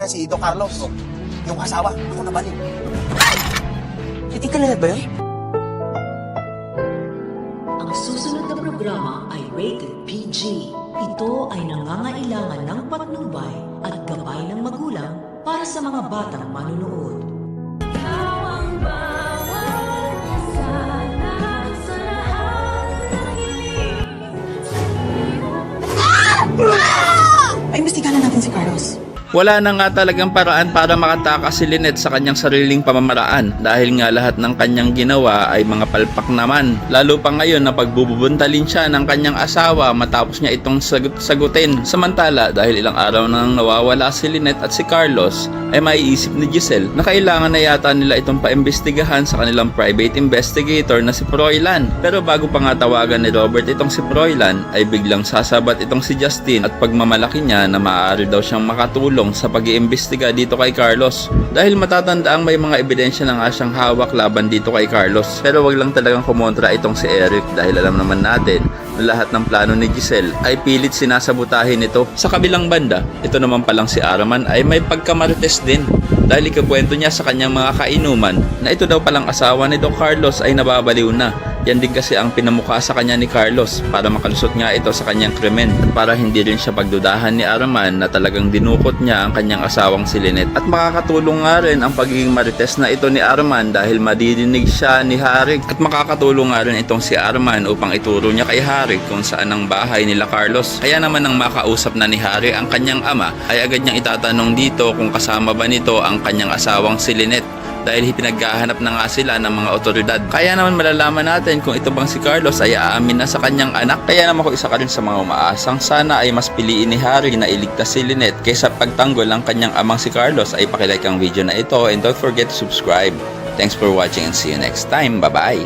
si Don Carlos. Yung asawa, ako nabalik. Hindi ka lahat ba yun? Ang susunod na programa ay rated PG. Ito ay nangangailangan ng patnubay at gabay ng magulang para sa mga batang manunood. Paimbestigahan natin si Carlos. Wala na nga talagang paraan para makatakas si Lynette sa kanyang sariling pamamaraan dahil nga lahat ng kanyang ginawa ay mga palpak naman. Lalo pa ngayon na pagbubuntalin siya ng kanyang asawa matapos niya itong sagutin. Samantala dahil ilang araw nang nawawala si Lynette at si Carlos ay maiisip ni Giselle na kailangan na yata nila itong paimbestigahan sa kanilang private investigator na si Froilan. Pero bago pa nga tawagan ni Robert itong si Froilan ay biglang sasabat itong si Justin at pagmamalaki niya na maaari daw siyang makatulong sa pag-iimbestiga dito kay Carlos dahil matatandaang may mga ebidensya na nga siyang hawak laban dito kay Carlos. Pero wag lang talagang kumontra itong si Eric dahil alam naman natin na lahat ng plano ni Giselle ay pilit sinasabutahin ito. Sa kabilang banda, ito naman palang si Araman ay may pagkamarites din dahil ikakwento niya sa kanyang mga kainuman na ito daw palang asawa ni Don Carlos ay nababaliw na. Yan din kasi ang pinamukha sa kanya ni Carlos para makalusot nga ito sa kanyang krimen at para hindi rin siya pagdudahan ni Araman na talagang dinukot niya ang kanyang asawang si Lynette. At makakatulong nga rin ang pagiging marites na ito ni Araman dahil madidinig siya ni Harig at makakatulong nga rin itong si Araman upang ituro niya kay Harig kung saan ang bahay nila Carlos. Kaya naman nang makausap na ni Harig ang kanyang ama ay agad niyang itatanong dito kung kasama ba nito ang kanyang asawang si Lynette dahil pinaghahanap na nga sila ng mga otoridad. Kaya naman malalaman natin kung ito bang si Carlos ay aamin na sa kanyang anak. Kaya naman ko isa ka rin sa mga umaasang sana ay mas piliin ni Harry na iligtas si Lynette kaysa pagtanggol ng kanyang amang si Carlos. Ay pakilike ang video na ito and don't forget to subscribe. Thanks for watching and see you next time. Bye-bye!